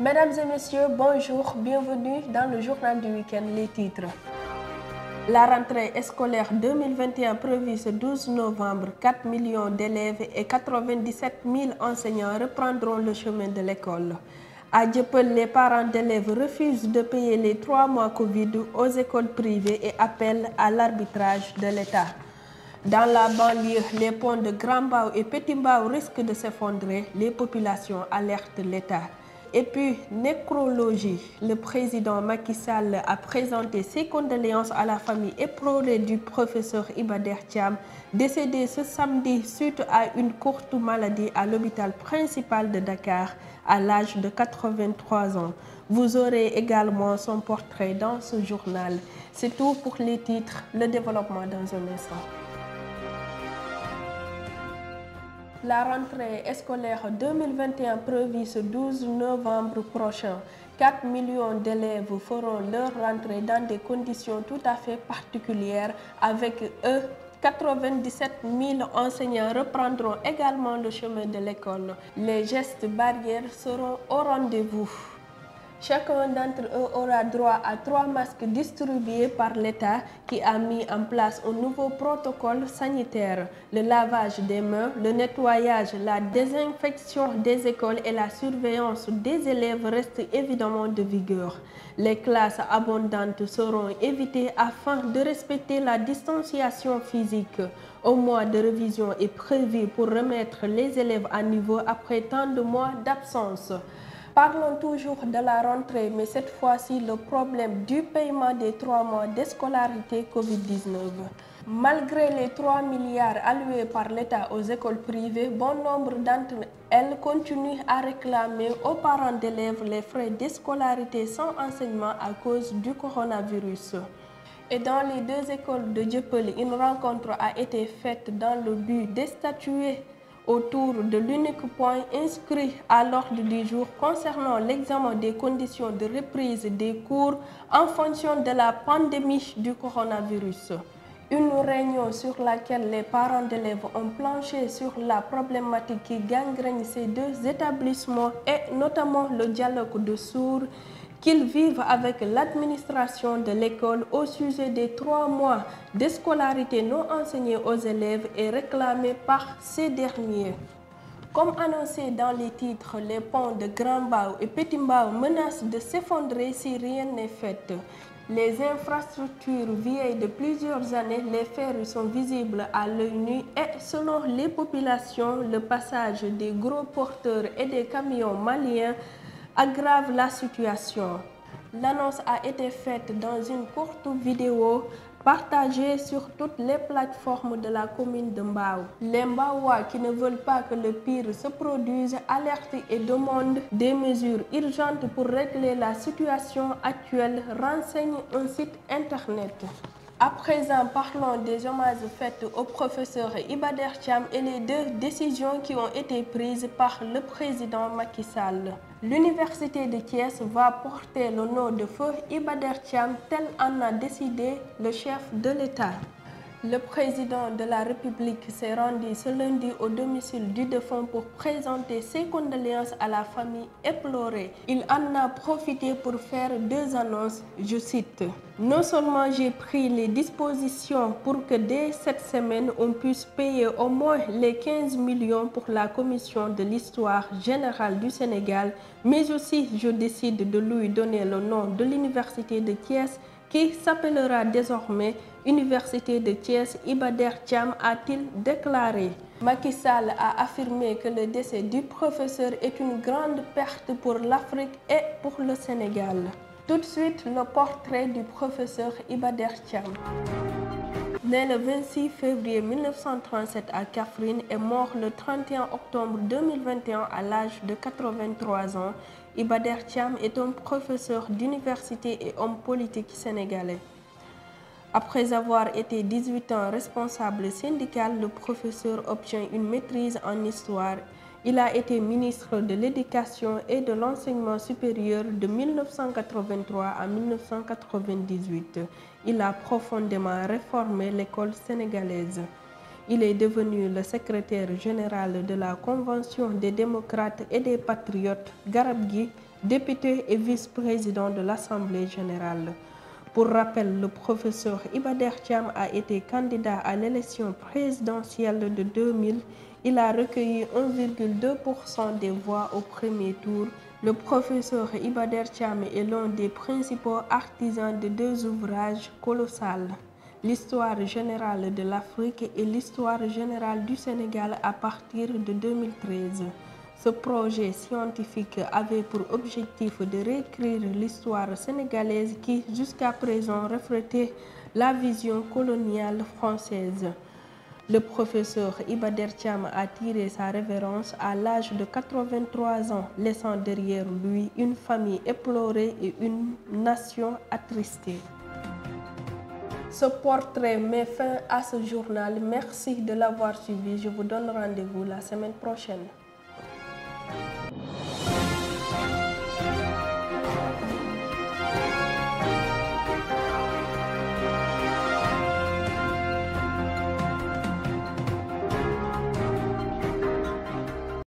Mesdames et messieurs, bonjour, bienvenue dans le journal du week-end, les titres. La rentrée scolaire 2021 prévue ce 12 novembre, 4 millions d'élèves et 97 000 enseignants reprendront le chemin de l'école. À Dieuppeul, les parents d'élèves refusent de payer les 3 mois Covid aux écoles privées et appellent à l'arbitrage de l'État. Dans la banlieue, les ponts de Grand Mbao et Petit Mbao risquent de s'effondrer. Les populations alertent l'État. Et puis, nécrologie. Le président Macky Sall a présenté ses condoléances à la famille éplorée du professeur Iba Der Thiam, décédé ce samedi suite à une courte maladie à l'hôpital principal de Dakar à l'âge de 83 ans. Vous aurez également son portrait dans ce journal. C'est tout pour les titres, le développement dans un instant. La rentrée scolaire 2021 prévue ce 12 novembre prochain. 4 millions d'élèves feront leur rentrée dans des conditions tout à fait particulières. Avec eux, 97 000 enseignants reprendront également le chemin de l'école. Les gestes barrières seront au rendez-vous. Chacun d'entre eux aura droit à 3 masques distribués par l'État qui a mis en place un nouveau protocole sanitaire. Le lavage des mains, le nettoyage, la désinfection des écoles et la surveillance des élèves restent évidemment de vigueur. Les classes abondantes seront évitées afin de respecter la distanciation physique. Un mois de révision est prévu pour remettre les élèves à niveau après tant de mois d'absence. Parlons toujours de la rentrée, mais cette fois-ci, le problème du paiement des 3 mois de scolarité Covid-19. Malgré les 3 milliards alloués par l'État aux écoles privées, bon nombre d'entre elles continuent à réclamer aux parents d'élèves les frais de scolarité sans enseignement à cause du coronavirus. Et dans les 2 écoles de Dieuppeul, une rencontre a été faite dans le but de statuer autour de l'unique point inscrit à l'ordre du jour concernant l'examen des conditions de reprise des cours en fonction de la pandémie du coronavirus. Une réunion sur laquelle les parents d'élèves ont planché sur la problématique qui gangrène ces 2 établissements et notamment le dialogue de sourds qu'ils vivent avec l'administration de l'école au sujet des 3 mois de scolarité non enseignés aux élèves et réclamés par ces derniers. Comme annoncé dans les titres, les ponts de Grand Mbao et Petit Mbao menacent de s'effondrer si rien n'est fait. Les infrastructures vieilles de plusieurs années, les fers sont visibles à l'œil nu et selon les populations, le passage des gros porteurs et des camions maliens aggrave la situation. L'annonce a été faite dans une courte vidéo partagée sur toutes les plateformes de la commune de Mbao. Les Mbaois qui ne veulent pas que le pire se produise alertent et demandent des mesures urgentes pour régler la situation actuelle, renseigne un site internet. À présent, parlons des hommages faits au professeur Iba Der Thiam et les 2 décisions qui ont été prises par le président Macky Sall. L'université de Thiès va porter le nom de feu Iba Der Thiam, tel en a décidé le chef de l'État. Le président de la République s'est rendu ce lundi au domicile du défunt pour présenter ses condoléances à la famille éplorée. Il en a profité pour faire 2 annonces, je cite. Non seulement j'ai pris les dispositions pour que dès cette semaine on puisse payer au moins les 15 millions pour la commission de l'histoire générale du Sénégal, mais aussi je décide de lui donner le nom de l'université de Thiès qui s'appellera désormais Université de Thiès Iba Der Thiam, a-t-il déclaré. Macky Sall a affirmé que le décès du professeur est une grande perte pour l'Afrique et pour le Sénégal. Tout de suite, le portrait du professeur Iba Der Thiam. Né le 26 février 1937 à Kaffrine et mort le 31 octobre 2021 à l'âge de 83 ans, Iba Der Thiam est un professeur d'université et homme politique sénégalais. Après avoir été 18 ans responsable syndical, le professeur obtient une maîtrise en histoire. Il a été ministre de l'Éducation et de l'Enseignement supérieur de 1983 à 1998. Il a profondément réformé l'école sénégalaise. Il est devenu le secrétaire général de la Convention des démocrates et des patriotes Garab Gui, député et vice-président de l'Assemblée générale. Pour rappel, le professeur Iba Der Thiam a été candidat à l'élection présidentielle de 2000. Il a recueilli 1,2% des voix au premier tour. Le professeur Iba Der Thiam est l'un des principaux artisans de deux ouvrages colossaux, l'Histoire générale de l'Afrique et l'Histoire générale du Sénégal à partir de 2013. Ce projet scientifique avait pour objectif de réécrire l'histoire sénégalaise qui, jusqu'à présent, reflétait la vision coloniale française. Le professeur Iba Der Thiam a tiré sa révérence à l'âge de 83 ans, laissant derrière lui une famille éplorée et une nation attristée. Ce portrait met fin à ce journal. Merci de l'avoir suivi. Je vous donne rendez-vous la semaine prochaine.